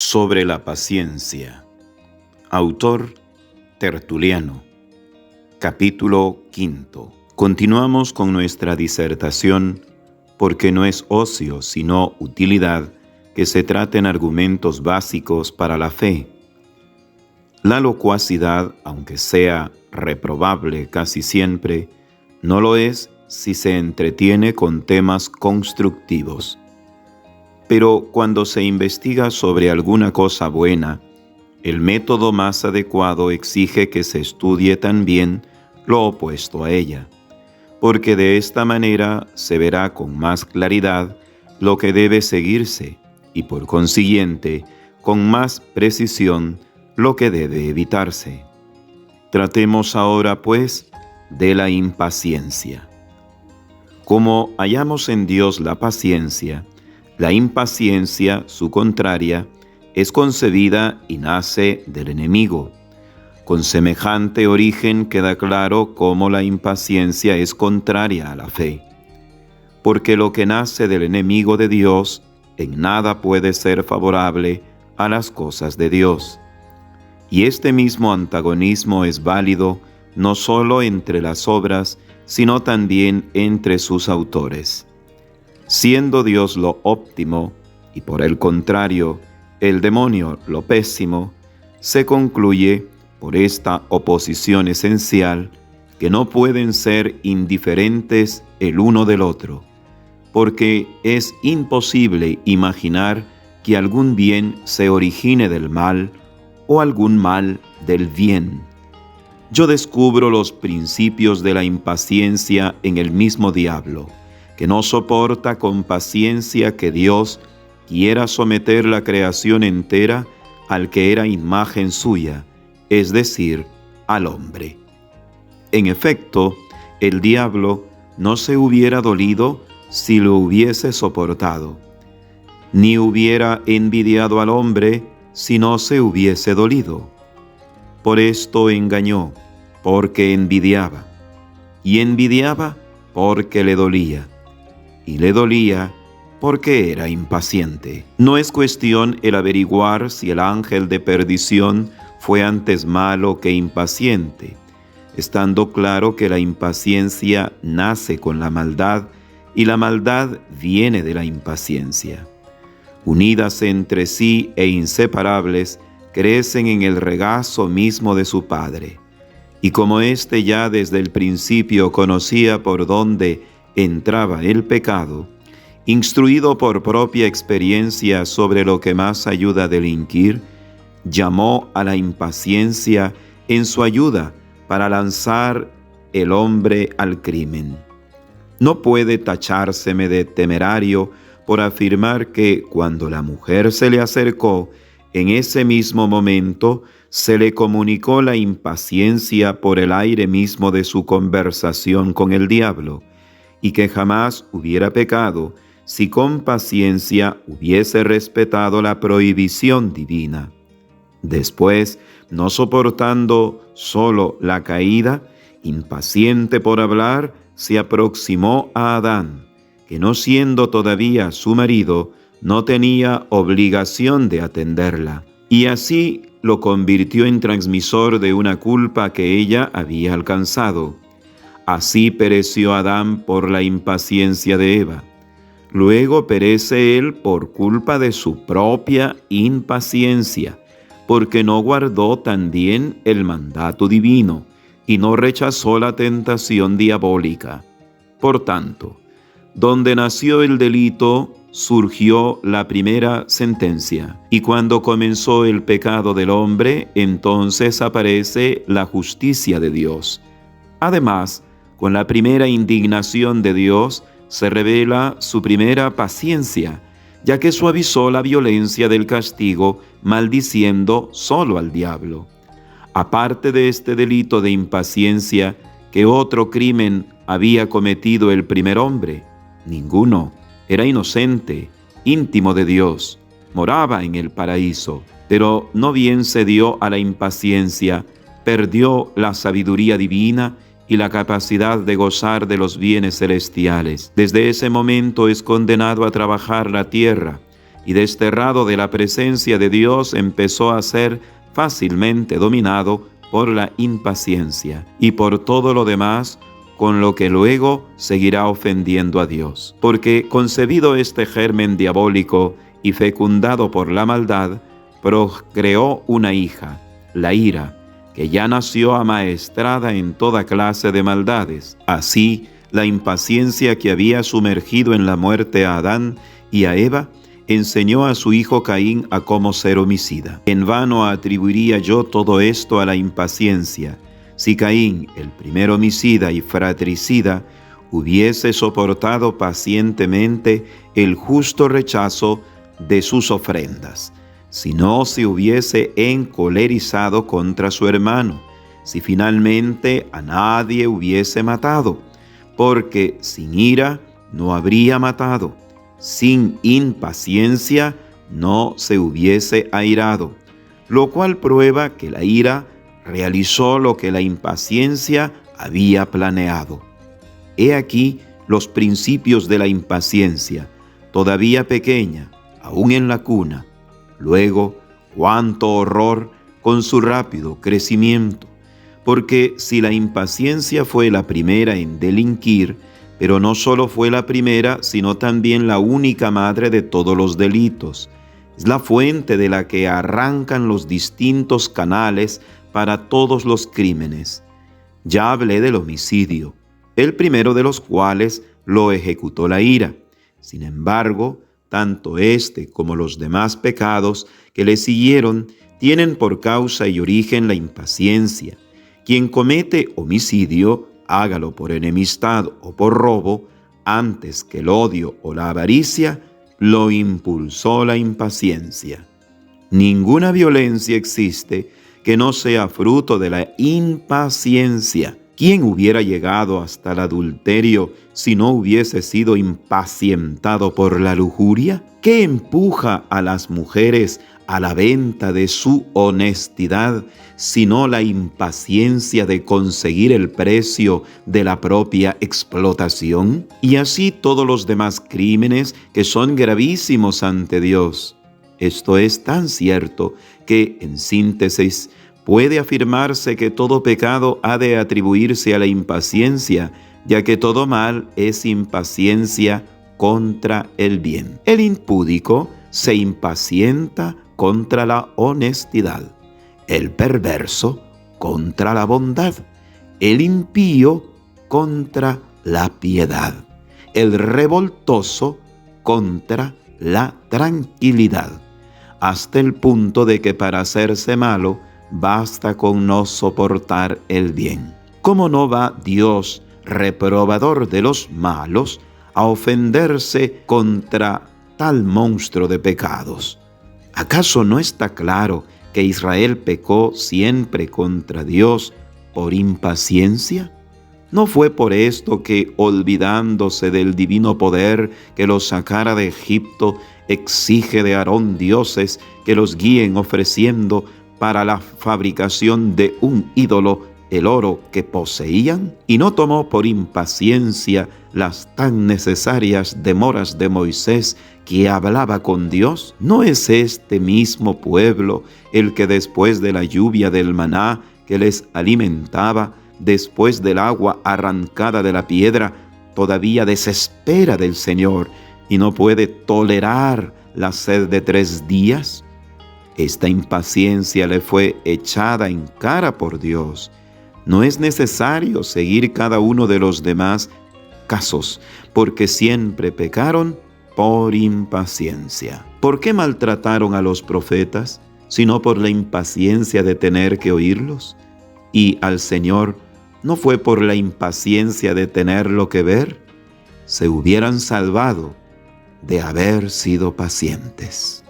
Sobre la paciencia. Autor Tertuliano. Capítulo 5. Continuamos con nuestra disertación, porque no es ocio, sino utilidad, que se traten argumentos básicos para la fe. La locuacidad, aunque sea reprobable casi siempre, no lo es si se entretiene con temas constructivos. Pero cuando se investiga sobre alguna cosa buena, el método más adecuado exige que se estudie también lo opuesto a ella, porque de esta manera se verá con más claridad lo que debe seguirse y por consiguiente con más precisión lo que debe evitarse. Tratemos ahora, pues, de la impaciencia. Como hallamos en Dios la paciencia, la impaciencia, su contraria, es concebida y nace del enemigo. Con semejante origen queda claro cómo la impaciencia es contraria a la fe. Porque lo que nace del enemigo de Dios en nada puede ser favorable a las cosas de Dios. Y este mismo antagonismo es válido no solo entre las obras, sino también entre sus autores. Siendo Dios lo óptimo, y por el contrario, el demonio lo pésimo, se concluye, por esta oposición esencial, que no pueden ser indiferentes el uno del otro, porque es imposible imaginar que algún bien se origine del mal o algún mal del bien. Yo descubro los principios de la impaciencia en el mismo diablo, que no soporta con paciencia que Dios quiera someter la creación entera al que era imagen suya, es decir, al hombre. En efecto, el diablo no se hubiera dolido si lo hubiese soportado, ni hubiera envidiado al hombre si no se hubiese dolido. Por esto engañó, porque envidiaba, y envidiaba porque le dolía, y le dolía porque era impaciente. No es cuestión el averiguar si el ángel de perdición fue antes malo que impaciente, estando claro que la impaciencia nace con la maldad y la maldad viene de la impaciencia. Unidas entre sí e inseparables, crecen en el regazo mismo de su Padre. Y como éste ya desde el principio conocía por dónde entraba el pecado, instruido por propia experiencia sobre lo que más ayuda a delinquir, llamó a la impaciencia en su ayuda para lanzar el hombre al crimen. No puede tachárseme de temerario por afirmar que cuando la mujer se le acercó, en ese mismo momento se le comunicó la impaciencia por el aire mismo de su conversación con el diablo, y que jamás hubiera pecado si con paciencia hubiese respetado la prohibición divina. Después, no soportando solo la caída, impaciente por hablar, se aproximó a Adán, que no siendo todavía su marido, no tenía obligación de atenderla, y así lo convirtió en transmisor de una culpa que ella había alcanzado. Así pereció Adán por la impaciencia de Eva. Luego perece él por culpa de su propia impaciencia, porque no guardó también el mandato divino y no rechazó la tentación diabólica. Por tanto, donde nació el delito, surgió la primera sentencia, y cuando comenzó el pecado del hombre, entonces aparece la justicia de Dios. Además, con la primera indignación de Dios se revela su primera paciencia, ya que suavizó la violencia del castigo, maldiciendo solo al diablo. Aparte de este delito de impaciencia, ¿qué otro crimen había cometido el primer hombre? Ninguno. Era inocente, íntimo de Dios, moraba en el paraíso, pero no bien cedió a la impaciencia, perdió la sabiduría divina y la capacidad de gozar de los bienes celestiales. Desde ese momento es condenado a trabajar la tierra y desterrado de la presencia de Dios empezó a ser fácilmente dominado por la impaciencia y por todo lo demás, con lo que luego seguirá ofendiendo a Dios. Porque concebido este germen diabólico y fecundado por la maldad, procreó una hija, la ira, que ya nació amaestrada en toda clase de maldades. Así, la impaciencia que había sumergido en la muerte a Adán y a Eva, enseñó a su hijo Caín a cómo ser homicida. En vano atribuiría yo todo esto a la impaciencia, si Caín, el primer homicida y fratricida, hubiese soportado pacientemente el justo rechazo de sus ofrendas, si no se hubiese encolerizado contra su hermano, si finalmente a nadie hubiese matado, porque sin ira no habría matado, sin impaciencia no se hubiese airado, lo cual prueba que la ira realizó lo que la impaciencia había planeado. He aquí los principios de la impaciencia, todavía pequeña, aún en la cuna. Luego, cuánto horror con su rápido crecimiento, porque si la impaciencia fue la primera en delinquir, pero no solo fue la primera, sino también la única madre de todos los delitos. Es la fuente de la que arrancan los distintos canales para todos los crímenes. Ya hablé del homicidio, el primero de los cuales lo ejecutó la ira. Sin embargo, tanto este como los demás pecados que le siguieron tienen por causa y origen la impaciencia. Quien comete homicidio, hágalo por enemistad o por robo, antes que el odio o la avaricia, lo impulsó la impaciencia. Ninguna violencia existe que no sea fruto de la impaciencia. ¿Quién hubiera llegado hasta el adulterio si no hubiese sido impacientado por la lujuria? ¿Qué empuja a las mujeres a la venta de su honestidad, sino la impaciencia de conseguir el precio de la propia explotación? Y así todos los demás crímenes que son gravísimos ante Dios. Esto es tan cierto que, en síntesis, puede afirmarse que todo pecado ha de atribuirse a la impaciencia, ya que todo mal es impaciencia contra el bien. El impúdico se impacienta contra la honestidad, el perverso contra la bondad, el impío contra la piedad, el revoltoso contra la tranquilidad, hasta el punto de que para hacerse malo basta con no soportar el bien. ¿Cómo no va Dios, reprobador de los malos, a ofenderse contra tal monstruo de pecados? ¿Acaso no está claro que Israel pecó siempre contra Dios por impaciencia? ¿No fue por esto que, olvidándose del divino poder que los sacara de Egipto, exige de Aarón dioses que los guíen ofreciendo para la fabricación de un ídolo el oro que poseían? ¿Y no tomó por impaciencia las tan necesarias demoras de Moisés, que hablaba con Dios? ¿No es este mismo pueblo el que después de la lluvia del maná que les alimentaba, después del agua arrancada de la piedra, todavía desespera del Señor y no puede tolerar la sed de 3 días? Esta impaciencia le fue echada en cara por Dios. No es necesario seguir cada uno de los demás casos, porque siempre pecaron por impaciencia. ¿Por qué maltrataron a los profetas, sino por la impaciencia de tener que oírlos? Y al Señor, ¿no fue por la impaciencia de tenerlo que ver? Se hubieran salvado de haber sido pacientes.